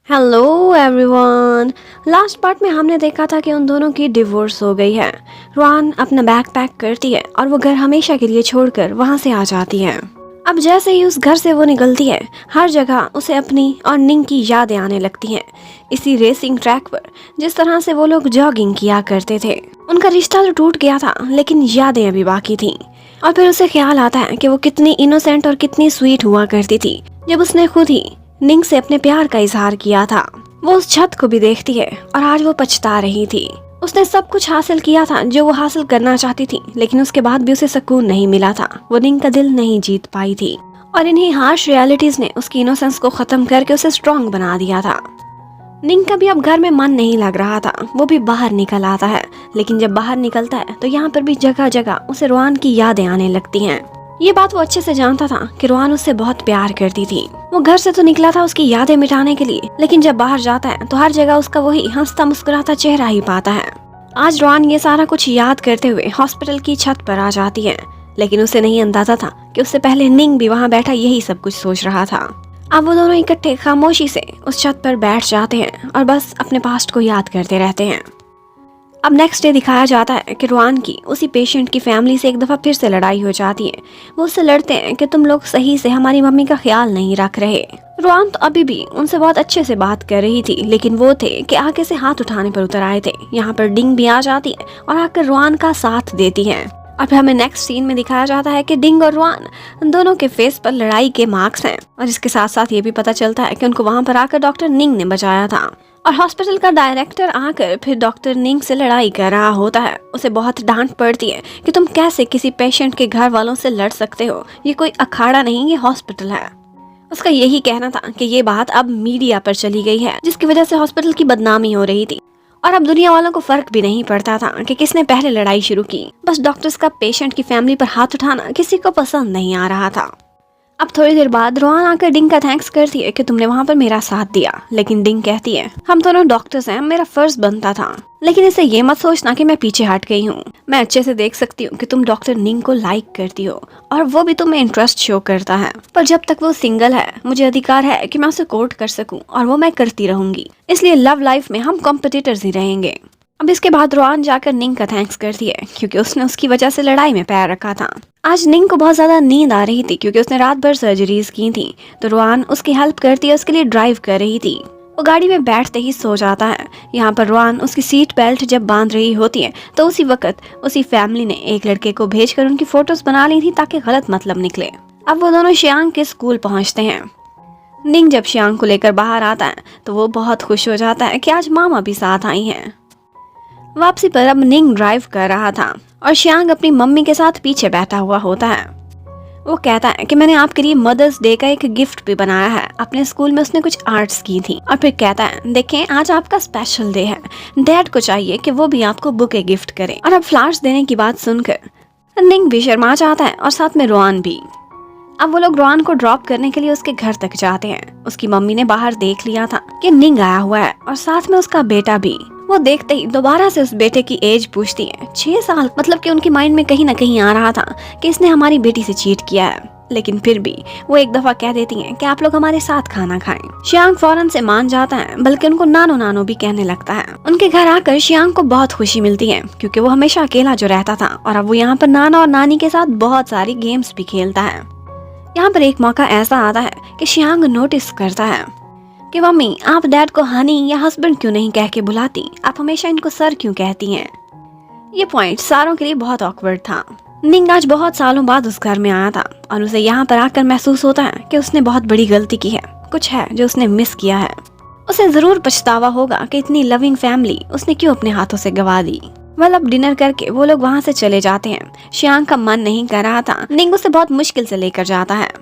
Hello everyone. Last part में हमने देखा था कि उन दोनों की डिवोर्स हो गई है। रुआन अपना बैग पैक करती है और वो घर हमेशा के लिए छोड़कर वहाँ से आ जाती है। अब जैसे ही उस घर से वो निकलती है, हर जगह उसे अपनी और निंग की यादें आने लगती हैं। इसी रेसिंग ट्रैक पर जिस तरह से वो लोग जॉगिंग किया करते थे। उनका रिश्ता तो टूट गया था, लेकिन यादें अभी बाकी थी। और फिर उसे ख्याल आता है कि वो कितनी इनोसेंट और कितनी स्वीट हुआ करती थी जब उसने खुद ही निंग से अपने प्यार का इजहार किया था। वो उस छत को भी देखती है और आज वो पछता रही थी। उसने सब कुछ हासिल किया था जो वो हासिल करना चाहती थी, लेकिन उसके बाद भी उसे सुकून नहीं मिला था। वो निंग का दिल नहीं जीत पाई थी और इन्हीं हार्श रियलिटीज ने उसकी इनोसेंस को खत्म करके उसे स्ट्रॉन्ग बना दिया था। निंग का भी अब घर में मन नहीं लग रहा था। वो भी बाहर निकल आता है, लेकिन जब बाहर निकलता है तो यहाँ पर भी जगह जगह उसे रुआन की यादें आने लगती हैं। ये बात वो अच्छे से जानता था कि रुआन उससे बहुत प्यार करती थी। वो घर से तो निकला था उसकी यादें मिटाने के लिए, लेकिन जब बाहर जाता है तो हर जगह उसका वही हंसता मुस्कुराता चेहरा ही पाता है। आज रुआन ये सारा कुछ याद करते हुए हॉस्पिटल की छत पर आ जाती है, लेकिन उसे नहीं अंदाजा था कि उससे पहले निंग भी वहाँ बैठा यही सब कुछ सोच रहा था। अब वो दोनों इकट्ठे खामोशी से उस छत पर बैठ जाते हैं और बस अपने पास्ट को याद करते रहते हैं। अब नेक्स्ट डे दिखाया जाता है कि रुआन की उसी पेशेंट की फैमिली से एक दफ़ा फिर से लड़ाई हो जाती है। वो उससे लड़ते हैं कि तुम लोग सही से हमारी मम्मी का ख्याल नहीं रख रहे। रुआन तो अभी भी उनसे बहुत अच्छे से बात कर रही थी, लेकिन वो थे कि आगे से हाथ उठाने पर उतर आए थे। यहाँ पर डिंग भी आ जाती है और आकर रुआन का साथ देती है। और फिर हमें नेक्स्ट सीन में दिखाया जाता है कि डिंग और रुआन दोनों के फेस पर लड़ाई के मार्क्स हैं, और इसके साथ साथ ये भी पता चलता है कि उनको वहाँ पर आकर डॉक्टर निंग ने बचाया था। और हॉस्पिटल का डायरेक्टर आकर फिर डॉक्टर निंग से लड़ाई कर रहा होता है। उसे बहुत डांट पड़ती है कि तुम कैसे किसी पेशेंट के घर वालों से लड़ सकते हो, ये कोई अखाड़ा नहीं, ये हॉस्पिटल है। उसका यही कहना था कि ये बात अब मीडिया पर चली गई है, जिसकी वजह से हॉस्पिटल की बदनामी हो रही थी और अब दुनिया वालों को फर्क भी नहीं पड़ता था कि किसने पहले लड़ाई शुरू की। बस डॉक्टर्स का पेशेंट की फैमिली पर हाथ उठाना किसी को पसंद नहीं आ रहा था। अब थोड़ी देर बाद रुआन आकर डिंग का थैंक्स करती है कि तुमने वहाँ पर मेरा साथ दिया, लेकिन डिंग कहती है हम दोनों डॉक्टर्स हैं, मेरा फर्ज बनता था, लेकिन इसे ये मत सोचना कि मैं पीछे हट गई हूँ। मैं अच्छे से देख सकती हूँ कि तुम डॉक्टर निंग को लाइक करती हो और वो भी तुम्हें इंटरेस्ट शो करता है, पर जब तक वो सिंगल है मुझे अधिकार है कि मैं उसे कोर्ट कर सकूँ और वो मैं करती रहूंगी। इसलिए लव लाइफ में हम कॉम्पिटिटर्स ही रहेंगे। अब इसके बाद रुआन जाकर निंग का थैंक्स करती है क्योंकि उसने उसकी वजह से लड़ाई में पैर रखा था। आज निंग को बहुत ज्यादा नींद आ रही थी क्योंकि उसने रात भर सर्जरीज की थी, तो रुआन उसकी हेल्प करती है, उसके लिए ड्राइव कर रही थी। वो गाड़ी में बैठते ही सो जाता है। यहाँ पर रुआन उसकी सीट बेल्ट जब बांध रही होती है तो उसी वक्त उसी फैमिली ने एक लड़के को भेजकर उनकी फोटोज बना ली थी ताकि गलत मतलब निकले। अब वो दोनों शियांग के स्कूल पहुँचते हैं। निंग जब शियांग को लेकर बाहर आता है तो वो बहुत खुश हो जाता है कि आज मामा भी साथ आई हैं। वापसी पर अब निंग ड्राइव कर रहा था और शियांग अपनी मम्मी के साथ पीछे बैठा हुआ होता है। वो कहता है कि मैंने आपके लिए मदर्स डे का एक गिफ्ट भी बनाया है। अपने स्कूल में उसने कुछ आर्ट्स की थी। और फिर कहता है देखें आज आपका स्पेशल डे है, डैड को चाहिए कि वो भी आपको बुके गिफ्ट करें। और अब फ्लावर्स देने की बात सुनकर निंग भी शर्मा जाता है और साथ में रुआन भी। अब वो लोग रुआन को ड्रॉप करने के लिए उसके घर तक जाते हैं। उसकी मम्मी ने बाहर देख लिया था कि निंग आया हुआ है और साथ में उसका बेटा भी। वो देखते ही दोबारा से उस बेटे की एज पूछती है। 6 साल, मतलब कि उनकी माइंड में कहीं ना कहीं आ रहा था कि इसने हमारी बेटी से चीट किया है, लेकिन फिर भी वो एक दफा कह देती हैं कि आप लोग हमारे साथ खाना खाएं। शियांग फौरन से मान जाता है, बल्कि उनको नानो नानो भी कहने लगता है। उनके घर आकर शियांग को बहुत खुशी मिलती है क्योंकि वो हमेशा अकेला जो रहता था और अब वो यहाँ पर नाना और नानी के साथ बहुत सारी गेम्स भी खेलता है। यहाँ पर एक मौका ऐसा आता है कि शियांग नोटिस करता है कि मम्मी आप डैड को हनी या हस्बैंड क्यों नहीं कह के बुलाती, आप हमेशा इनको सर क्यों कहती हैं। ये पॉइंट सारों के लिए बहुत ऑकवर्ड था। निंग आज बहुत सालों बाद उस घर में आया था और उसे यहाँ पर आकर महसूस होता है कि उसने बहुत बड़ी गलती की है, कुछ है जो उसने मिस किया है। उसे जरूर पछतावा होगा कि इतनी लविंग फैमिली उसने क्यों अपने हाथों से गवा दी। अब डिनर करके वो लोग वहाँ से चले जाते हैं। शियांग का मन नहीं कर रहा था, निंग उसे बहुत मुश्किल से लेकर जाता है।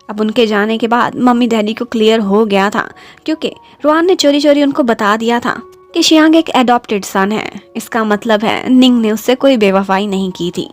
अब उनके जाने के बाद मम्मी डैडी को क्लियर हो गया था क्योंकि रुआन ने चोरी चोरी उनको बता दिया था कि शियांग एक एडॉप्टेड सन है। इसका मतलब है निंग ने उससे कोई बेवफाई नहीं की थी।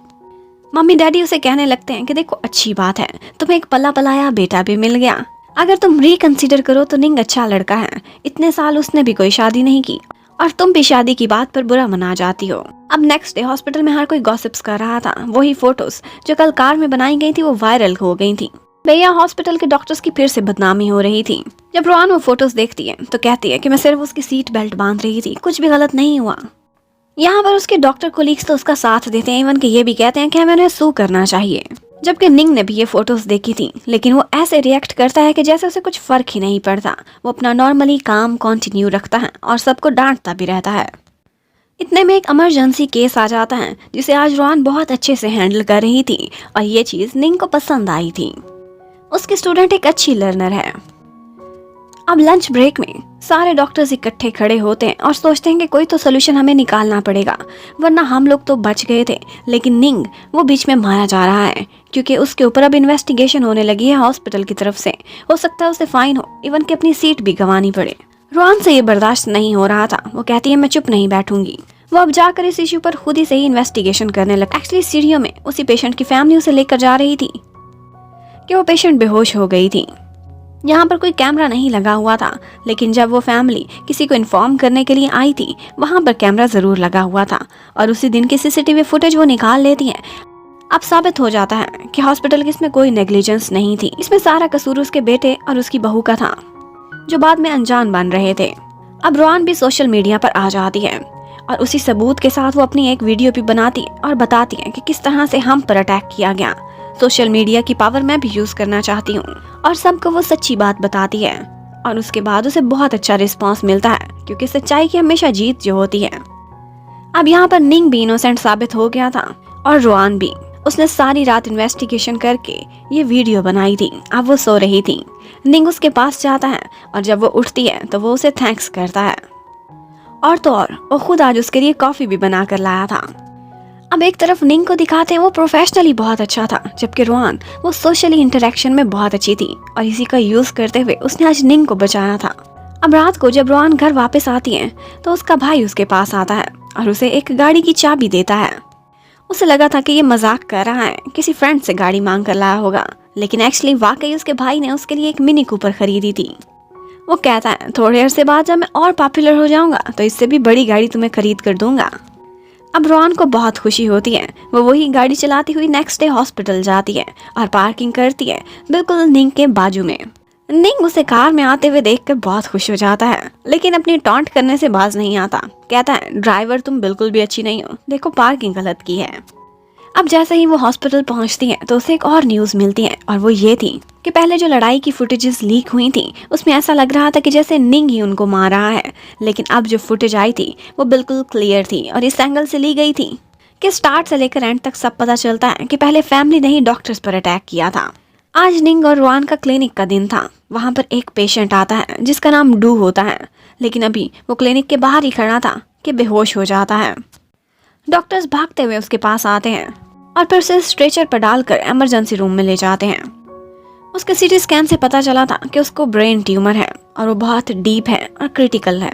मम्मी डैडी उसे कहने लगते हैं कि देखो अच्छी बात है, तुम्हें एक पला पलाया बेटा भी मिल गया। अगर तुम रिकंसिडर करो तो निंग अच्छा लड़का है, इतने साल उसने भी कोई शादी नहीं की और तुम भी शादी की बात पर बुरा मना जाती हो। अब नेक्स्ट डे हॉस्पिटल में हर कोई गॉसिप्स कर रहा था। वही फोटोज जो कल कार में बनाई गई थी वो वायरल हो गई थी। भैया हॉस्पिटल के डॉक्टर्स की फिर से बदनामी हो रही थी। जब रोआन वो फोटोज देखती है तो कहती है कि मैं सिर्फ उसकी सीट बेल्ट बांध रही थी, कुछ भी गलत नहीं हुआ। यहाँ पर उसके डॉक्टर कोलीग्स तो उसका साथ देते हैं, इवन कि ये भी कहते हैं कि हमें उन्हें सू करना चाहिए। जबकि निंग ने भी ये फोटोज देखी थी, लेकिन वो ऐसे रिएक्ट करता है कि जैसे उसे कुछ फर्क ही नहीं पड़ता। वो अपना नॉर्मली काम कंटिन्यू रखता है और सबको डांटता भी रहता है। इतने में एक इमरजेंसी केस आ जाता है जिसे आज रोआन बहुत अच्छे से हैंडल कर रही थी और ये चीज़ निंग को पसंद आई थी। उसकी स्टूडेंट एक अच्छी लर्नर है। अब लंच ब्रेक में सारे डॉक्टर्स इकट्ठे खड़े होते हैं और सोचते हैं कि कोई तो सोल्यूशन हमें निकालना पड़ेगा, वरना हम लोग तो बच गए थे। लेकिन निंग वो बीच में मारा जा रहा है क्योंकि उसके ऊपर अब इन्वेस्टिगेशन होने लगी है हॉस्पिटल की तरफ से। हो सकता है उसे फाइन हो, इवन कि अपनी सीट भी गंवानी पड़े। रोआन से ये बर्दाश्त नहीं हो रहा था। वो कहती है मैं चुप नहीं बैठूंगी। वो अब जाकर इस इश्यू पर खुद ही से ही इन्वेस्टिगेशन करने लगा। एक्चुअली सीढ़ियों में उसी पेशेंट की फैमिली उसे लेकर जा रही थी कि वो पेशेंट बेहोश हो गई थी। यहाँ पर कोई कैमरा नहीं लगा हुआ था, लेकिन जब वो फैमिली किसी को इन्फॉर्म करने के लिए आई थी वहाँ पर कैमरा ज़रूर लगा हुआ था और उसी दिन की सीसीटीवी फुटेज वो निकाल लेती है। अब साबित हो जाता है कि हॉस्पिटल की इसमें कोई नेग्लिजेंस नहीं थी। इसमें सारा कसूर उसके बेटे और उसकी बहू का था जो बाद में अनजान बन रहे थे। अब रोआन भी सोशल मीडिया पर आ जाती है और उसी सबूत के साथ वो अपनी एक वीडियो भी बनाती है और बताती है कि किस तरह से हम पर अटैक किया गया। सोशल मीडिया की पावर मैं भी यूज करना चाहती हूँ और सबको वो सच्ची बात बताती है और उसके बाद उसे बहुत अच्छा रिस्पांस मिलता है क्योंकि सच्चाई की हमेशा जीत जो होती है। अब यहाँ पर निंग भी इनोसेंट साबित हो गया था और रोआन भी। उसने सारी रात इन्वेस्टिगेशन करके ये वीडियो बनाई थी। अब वो सो रही थी। निंग उसके पास जाता है और जब वो उठती है तो वो उसे थैंक्स करता है और तो और वो खुद आज उसके लिए कॉफी भी बना कर लाया था। अब एक तरफ निंग को दिखाते हैं वो प्रोफेशनली बहुत अच्छा था, जबकि रोआन वो सोशली इंटरेक्शन में बहुत अच्छी थी और इसी का यूज करते हुए उसने आज निंग को बचाया था। अब रात को जब रोआन घर वापस आती है तो उसका भाई उसके पास आता है और उसे एक गाड़ी की चाबी देता है। उसे लगा था कि ये मजाक कर रहा है, किसी फ्रेंड से गाड़ी मांग कर लाया होगा, लेकिन एक्चुअली वाकई उसके भाई ने उसके लिए एक मिनी कूपर खरीदी थी। वो कहता है थोड़े अरसे बाद जब मैं और पॉपुलर हो जाऊंगा तो इससे भी बड़ी गाड़ी तुम्हें खरीद कर दूंगा। अब रोआन को बहुत खुशी होती है। वो वही गाड़ी चलाती हुई नेक्स्ट डे हॉस्पिटल जाती है और पार्किंग करती है बिल्कुल निंग के बाजू में। निंग उसे कार में आते हुए देखकर बहुत खुश हो जाता है, लेकिन अपनी टॉन्ट करने से बाज नहीं आता। कहता है ड्राइवर तुम बिल्कुल भी अच्छी नहीं हो, देखो पार्किंग गलत की है। अब जैसे ही वो हॉस्पिटल पहुंचती है तो उसे एक और न्यूज़ मिलती है और वो ये थी कि पहले जो लड़ाई की फुटेजेस लीक हुई थी उसमें ऐसा लग रहा था कि जैसे निंग ही उनको मार रहा है, लेकिन अब जो फुटेज आई थी वो बिल्कुल क्लियर थी और इस एंगल से ली गई थी कि स्टार्ट से लेकर एंड तक सब पता चलता है कि पहले फैमिली ने ही डॉक्टर्स पर अटैक किया था। आज निंग और रोआन का क्लिनिक का दिन था। वहाँ पर एक पेशेंट आता है जिसका नाम डू होता है, लेकिन अभी वो क्लिनिक के बाहर ही खड़ा था कि बेहोश हो जाता है। डॉक्टर्स भागते हुए उसके पास आते हैं और फिर उसे स्ट्रेचर पर डालकर इमरजेंसी रूम में ले जाते हैं। उसके सीटी स्कैन से पता चला था कि उसको ब्रेन ट्यूमर है और वो बहुत डीप है और क्रिटिकल है।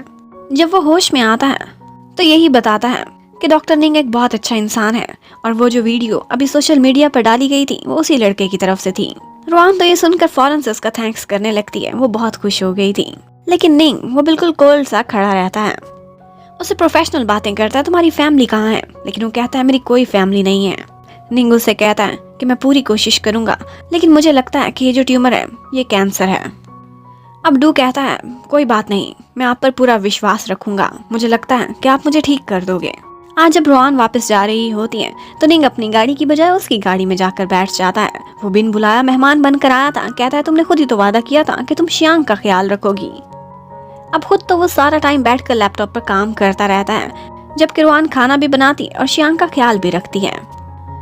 जब वो होश में आता है तो यही बताता है कि डॉक्टर निंग एक बहुत अच्छा इंसान है और वो जो वीडियो अभी सोशल मीडिया पर डाली गई थी वो उसी लड़के की तरफ से थी। रोआन तो ये सुनकर फौरन से उसका थैंक्स करने लगती है। वो बहुत खुश हो गई थी, लेकिन निंग वो बिल्कुल कोल्ड सा खड़ा रहता है। उसे प्रोफेशनल बातें करता है, तुम्हारी फैमिली कहाँ है? लेकिन वो कहता है मेरी कोई फैमिली नहीं है। निंग उससे कहता है कि मैं पूरी कोशिश करूंगा, लेकिन मुझे लगता है कि ये जो ट्यूमर है ये कैंसर है। अब डू कहता है कोई बात नहीं, मैं आप पर पूरा विश्वास रखूंगा, मुझे लगता है कि आप मुझे ठीक कर दोगे। आज जब रोआन वापस जा रही होती है तो निंग अपनी गाड़ी की बजाय उसकी गाड़ी में जाकर बैठ जाता है। वो बिन बुलाया मेहमान बनकर आया था। कहता है तुमने खुद ही तो वादा किया था कि तुम शियांग का ख्याल रखोगी। अब खुद तो वो सारा टाइम बैठकर लैपटॉप पर काम करता रहता है, जबकि रोआन खाना भी बनाती और शियांग का ख्याल भी रखती है।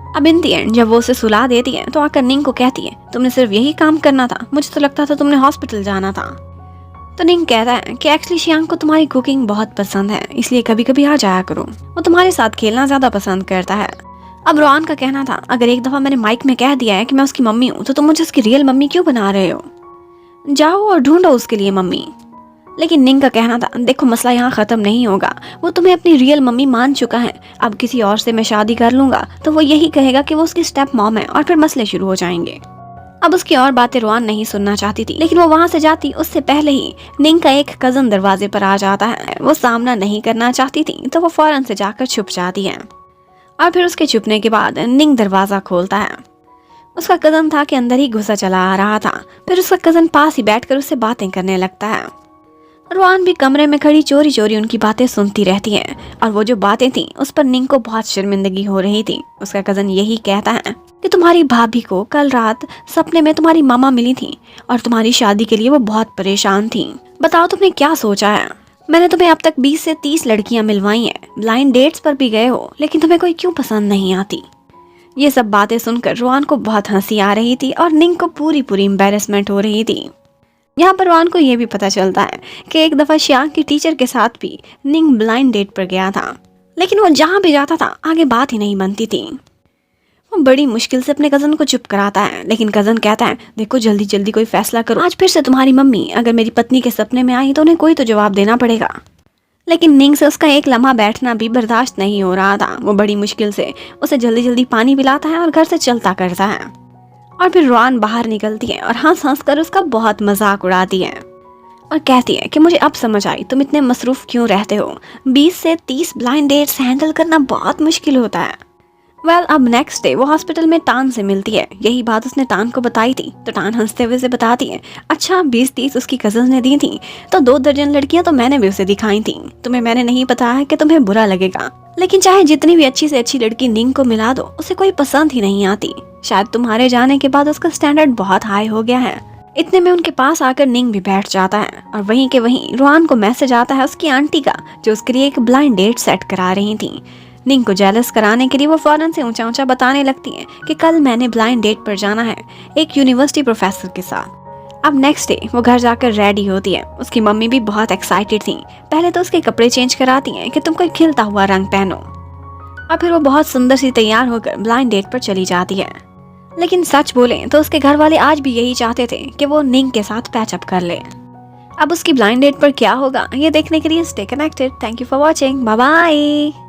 अब इन दी एंड जब वो उसे सुला देती है तो आकर निंग को कहती है तुमने सिर्फ यही काम करना था, मुझे तो लगता था तुमने हॉस्पिटल जाना था। तो निंग कहता है कि एक्चुअली शियांग को तुम्हारी कुकिंग बहुत पसंद है, इसलिए कभी कभी आ जाया करो, वो तुम्हारे साथ खेलना ज्यादा पसंद करता है। अब रोआन का कहना था अगर एक दफा मैंने माइक में कह दिया है कि मैं उसकी मम्मी हूँ तो तुम मुझे उसकी रियल मम्मी क्यों बना रहे हो? जाओ और ढूंढो उसके लिए मम्मी। लेकिन निंग का कहना था देखो मसला यहाँ खत्म नहीं होगा, वो तुम्हें अपनी रियल मम्मी मान चुका है, अब किसी और से मैं शादी कर लूंगा तो वो यही कहेगा कि वो उसकी स्टेप मॉम है और फिर मसले शुरू हो जाएंगे। अब उसकी और बातें रोआन नहीं सुनना चाहती थी, लेकिन वो वहाँ से जाती उससे पहले ही निंग का एक कजन दरवाजे पर आ जाता है। वो सामना नहीं करना चाहती थी तो वो फौरन से जाकर छुप जाती है और फिर उसके छुपने के बाद निंग दरवाजा खोलता है। उसका कज़न था कि अंदर ही घुसा चला आ रहा था। फिर उसका कज़न पास ही बैठकर उससे बातें करने लगता है। रोआन भी कमरे में खड़ी चोरी चोरी उनकी बातें सुनती रहती है और वो जो बातें थी उस पर निंग को बहुत शर्मिंदगी हो रही थी। उसका कज़न यही कहता है कि तुम्हारी भाभी को कल रात सपने में तुम्हारी मामा मिली थी और तुम्हारी शादी के लिए वो बहुत परेशान थी। बताओ तुमने क्या सोचा है? मैंने तुम्हें अब तक 20 से 30 लड़कियां मिलवाई हैं, ब्लाइंड डेट्स पर भी गए हो, लेकिन तुम्हें कोई क्यों पसंद नहीं आती? ये सब बातें सुनकर रोआन को बहुत हंसी आ रही थी और निंग को पूरी एम्बेरसमेंट हो रही थी। यहाँ पर रोआन को ये भी पता चलता है कि एक दफ़ा श्यांग की टीचर के साथ भी निंग ब्लाइंड डेट पर गया था, लेकिन वो जहाँ भी जाता था आगे बात ही नहीं बनती थी। वो बड़ी मुश्किल से अपने कज़न को चुप कराता है, लेकिन कज़न कहता है देखो जल्दी जल्दी कोई फैसला करो, आज फिर से तुम्हारी मम्मी अगर मेरी पत्नी के सपने में आई तो उन्हें कोई तो जवाब देना पड़ेगा। लेकिन निंग से उसका एक लम्हा बैठना भी बर्दाश्त नहीं हो रहा था। वो बड़ी मुश्किल से उसे जल्दी जल्दी पानी पिलाता है और घर से चलता करता है। और फिर रोआन बाहर निकलती है और हंस हंस कर उसका बहुत मजाक उड़ाती है और कहती है कि मुझे अब समझ आई तुम इतने मसरूफ क्यों रहते हो। 20 से 30 ब्लाइंड डेट्स हैंडल करना बहुत मुश्किल होता है। अब नेक्स्ट डे वो हॉस्पिटल में टान से मिलती है। यही बात उसने टान को बताई थी तो टान हंसते हुए से बताती है, अच्छा 20-30 उसकी कजन ने दी थी तो 2 दर्जन लड़कियां तो मैंने भी उसे दिखाई थी। तुम्हें मैंने नहीं बताया कि तुम्हें बुरा लगेगा, लेकिन चाहे जितनी भी अच्छी से अच्छी लड़की निंग को मिला दो उसे कोई पसंद ही नहीं आती। शायद तुम्हारे जाने के बाद उसका स्टैंडर्ड बहुत हाई हो गया है। इतने में उनके पास आकर निंग भी बैठ जाता है और वहीं के वहीं रोआन को मैसेज आता है उसकी आंटी का, जो उसके लिए एक ब्लाइंड डेट सेट करा रही थी। निंग को जेलस कराने के लिए वो फौरन से ऊंचा ऊंचा बताने लगती है कि कल मैंने ब्लाइंड डेट पर जाना है एक यूनिवर्सिटी प्रोफेसर के साथ। अब नेक्स्ट डे वो घर जाकर रेडी होती है। उसकी मम्मी भी बहुत एक्साइटेड थी। पहले तो उसके कपड़े चेंज कराती हैं कि तुम कोई खिलता हुआ रंग पहनो, और फिर वो बहुत सुंदर सी तैयार होकर ब्लाइंड डेट पर चली जाती है। लेकिन सच बोले तो उसके घर वाले आज भी यही चाहते थे कि वो निंग के साथ पैचअप कर ले। अब उसकी ब्लाइंड डेट पर क्या होगा ये देखने के लिए stay connected. Thank you for watching, bye bye.